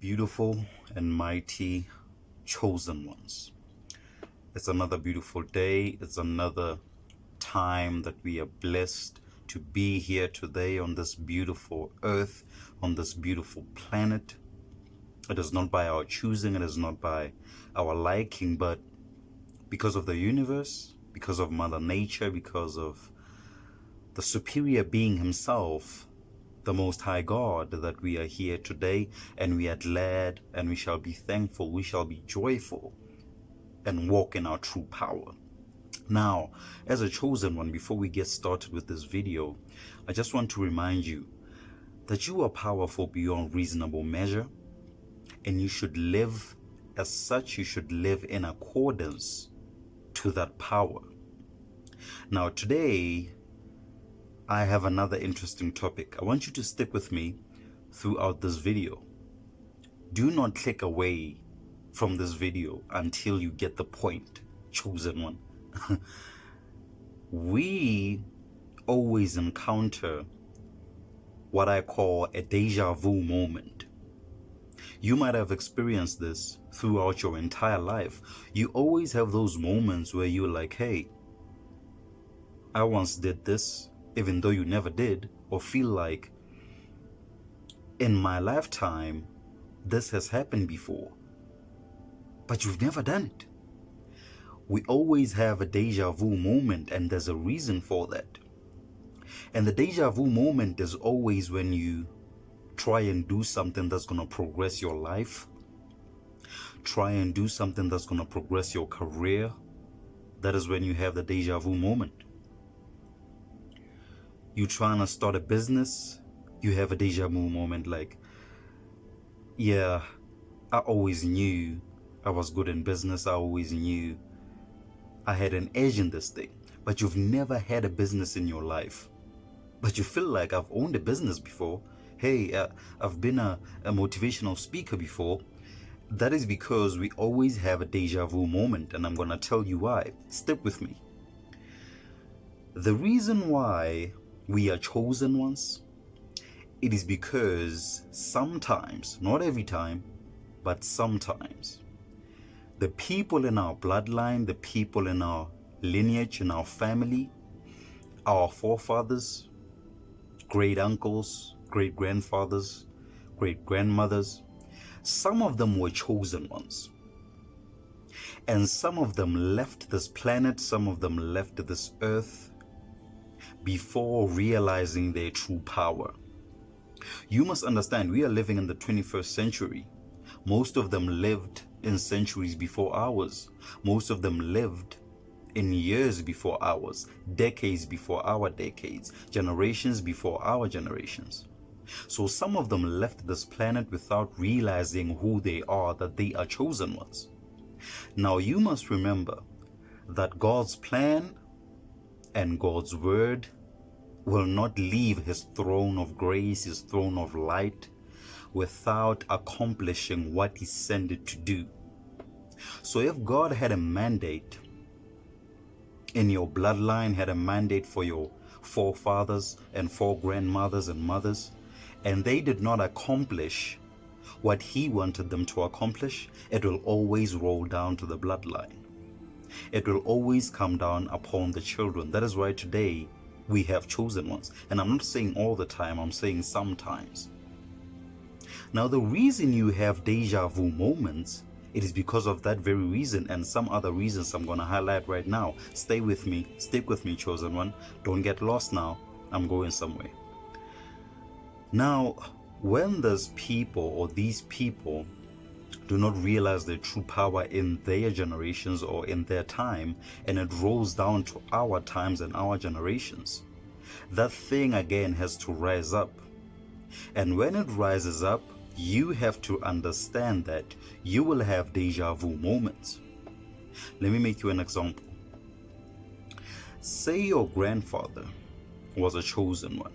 Beautiful and mighty chosen ones. It's another beautiful day. It's another time that we are blessed to be here today on this beautiful earth, on this beautiful planet. It is not by our choosing, it is not by our liking, but because of the universe, because of Mother Nature, because of the superior being himself, the Most High God, that we are here today, and we are glad, and we shall be thankful, we shall be joyful, and walk in our true power. Now, as a chosen one, before we get started with this video, I just want to remind you that you are powerful beyond reasonable measure, and you should live as such. You should live in accordance to that power. Now, today, I have another interesting topic. I want you to stick with me throughout this video. Do not click away from this video until you get the point, chosen one. We always encounter what I call a deja vu moment. You might have experienced this throughout your entire life. You always have those moments where you're like, hey, I once did this, even though you never did, or feel like in my lifetime this has happened before, but you've never done it. We always have a deja vu moment, and there's a reason for that. And the deja vu moment is always when you try and do something that's going to progress your life, try and do something that's going to progress your career. That is when you have the deja vu moment. You trying to start a business, you have a deja vu moment like, yeah, I always knew I was good in business. I always knew I had an edge in this thing. But you've never had a business in your life. But you feel like, I've owned a business before. Hey, I've been a motivational speaker before. That is because we always have a deja vu moment, and I'm going to tell you why. Stick with me. The reason why we are chosen ones, it is because sometimes, not every time, but sometimes, the people in our bloodline, the people in our lineage, in our family, our forefathers, great uncles, great grandfathers, great grandmothers, some of them were chosen ones. And some of them left this planet, some of them left this earth before realizing their true power. You must understand, we are living in the 21st century. Most of them lived in centuries before ours. Most of them lived in years before ours, decades before our decades, generations before our generations. So some of them left this planet without realizing who they are, that they are chosen ones. Now you must remember that God's plan and God's word will not leave his throne of grace, his throne of light, without accomplishing what he sent it to do. So if God had a mandate in your bloodline, had a mandate for your forefathers and foregrandmothers and mothers, and they did not accomplish what he wanted them to accomplish, it will always roll down to the bloodline. It will always come down upon the children. That is why today we have chosen ones. And I'm not saying all the time, I'm saying sometimes. Now the reason you have deja vu moments, it is because of that very reason and some other reasons I'm going to highlight right now. Stay with me, stick with me, chosen one. Don't get lost now, I'm going somewhere. Now, when those people or these people do not realize their true power in their generations or in their time, and it rolls down to our times and our generations, that thing again has to rise up. And when it rises up, you have to understand that you will have deja vu moments. Let me make you an example. Say your grandfather was a chosen one,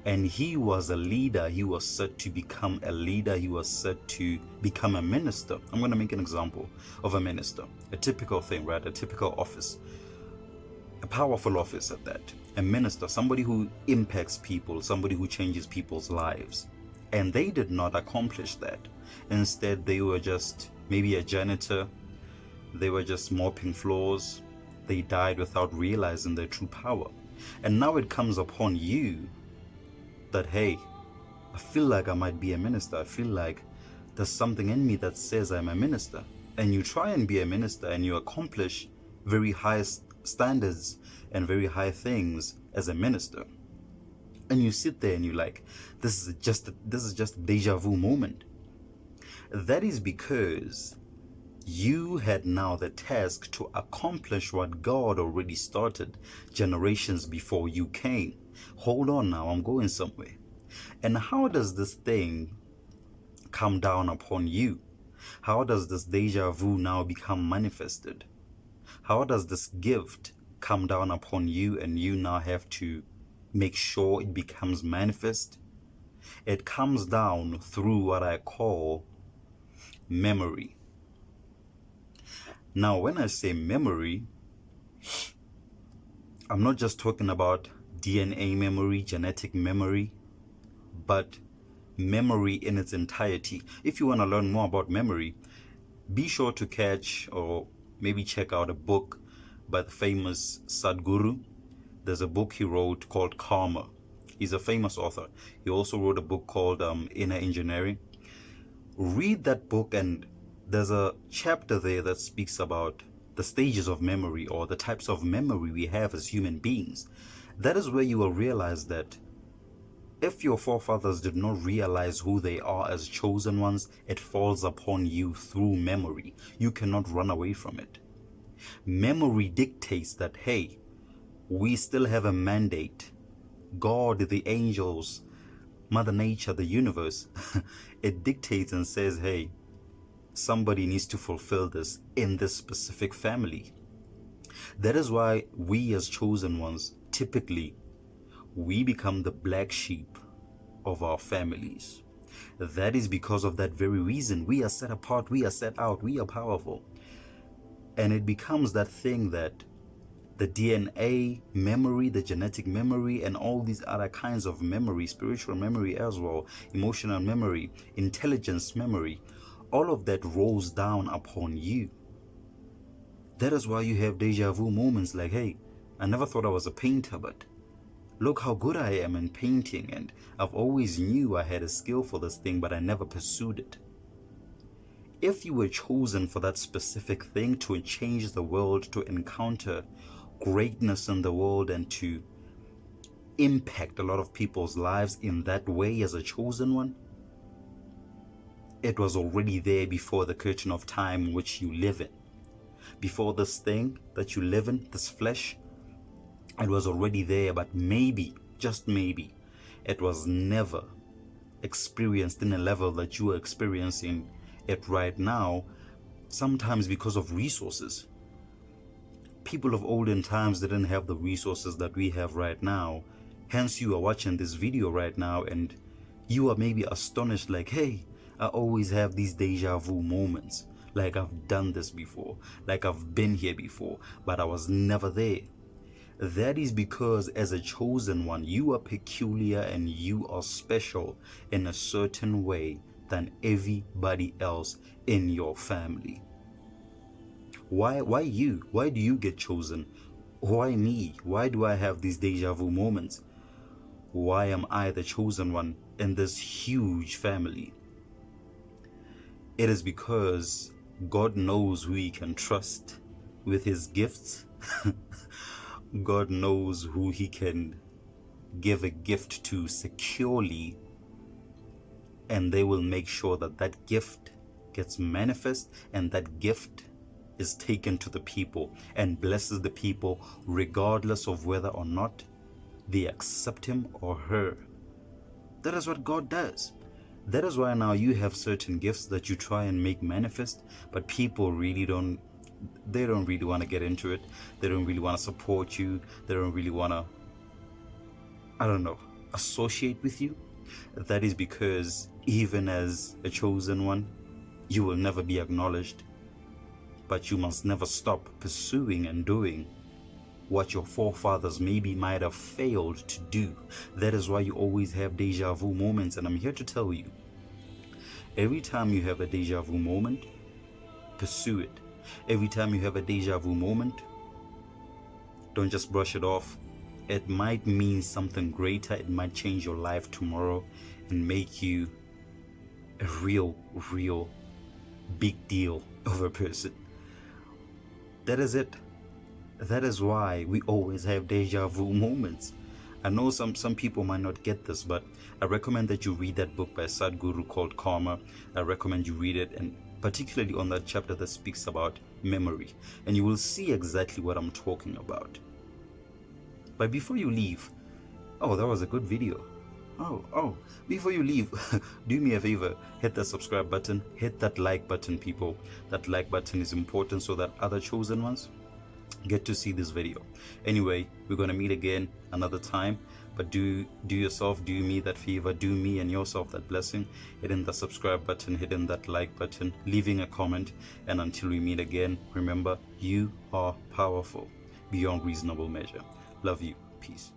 and he was a leader. He was set to become a leader. He was set to become a minister. I'm going to make an example of a minister. A typical thing, right? A typical office. A powerful office at that. A minister, somebody who impacts people, somebody who changes people's lives. And they did not accomplish that. Instead, they were just maybe a janitor. They were just mopping floors. They died without realizing their true power. And now it comes upon you that, hey, I feel like I might be a minister. I feel like there's something in me that says I'm a minister. And you try and be a minister and you accomplish very high standards and very high things as a minister. And you sit there and you're like, this is just a deja vu moment. That is because you had now the task to accomplish what God already started generations before you came. Hold on now, I'm going somewhere. And how does this thing come down upon you? How does this deja vu now become manifested? How does this gift come down upon you and you now have to make sure it becomes manifest? It comes down through what I call memory. Now, when I say memory, I'm not just talking about DNA memory, genetic memory, but memory in its entirety. If you want to learn more about memory, be sure to catch or maybe check out a book by the famous Sadhguru. There's a book he wrote called Karma. He's a famous author. He also wrote a book called Inner Engineering. Read that book, and there's a chapter there that speaks about the stages of memory or the types of memory we have as human beings. That is where you will realize that if your forefathers did not realize who they are as chosen ones, it falls upon you through memory. You cannot run away from it. Memory dictates that, hey, we still have a mandate. God, the angels, Mother Nature, the universe, it dictates and says, hey, somebody needs to fulfill this in this specific family. That is why we as chosen ones, typically, we become the black sheep of our families. That is because of that very reason. We are set apart, we are set out, we are powerful. And it becomes that thing that the DNA memory, the genetic memory, and all these other kinds of memory, spiritual memory as well, emotional memory, intelligence memory, all of that rolls down upon you. That is why you have deja vu moments like, hey, I never thought I was a painter, but look how good I am in painting, and I've always knew I had a skill for this thing, but I never pursued it. If you were chosen for that specific thing, to change the world, to encounter greatness in the world, and to impact a lot of people's lives in that way as a chosen one, it was already there before the curtain of time which you live in. Before this thing that you live in, this flesh, it was already there, but maybe, just maybe, it was never experienced in a level that you are experiencing it right now, sometimes because of resources. People of olden times didn't have the resources that we have right now. Hence, you are watching this video right now and you are maybe astonished like, hey, I always have these deja vu moments. Like I've done this before, like I've been here before, but I was never there. That is because as a chosen one, you are peculiar and you are special in a certain way than everybody else in your family. Why you? Why do you get chosen? Why me? Why do I have these deja vu moments? Why am I the chosen one in this huge family? It is because God knows who He can trust with His gifts. God knows who He can give a gift to securely, and they will make sure that that gift gets manifest and that gift is taken to the people and blesses the people regardless of whether or not they accept him or her. That is what God does. That is why now you have certain gifts that you try and make manifest, but people really don't really want to get into it. They don't really want to support you. They don't really want to, associate with you. That is because even as a chosen one, you will never be acknowledged. But you must never stop pursuing and doing what your forefathers maybe might have failed to do. That is why you always have deja vu moments. And I'm here to tell you, every time you have a deja vu moment, pursue it. Every time you have a deja vu moment, don't just brush it off. It might mean something greater. It might change your life tomorrow and make you a real big deal of a person. That is it. That is why we always have deja vu moments. I know some people might not get this, but I recommend that you read that book by Sadhguru called Karma. I recommend you read it, and particularly on that chapter that speaks about memory, and you will see exactly what I'm talking about. But before you leave, oh, that was a good video. Before you leave, do me a favor, hit that subscribe button, hit that like button, people. That like button is important so that other chosen ones get to see this video. Anyway, we're gonna meet again another time, but do me that favor, do me and yourself that blessing, hitting the subscribe button, hitting that like button, leaving a comment, and until we meet again, remember, you are powerful beyond reasonable measure. Love you. Peace.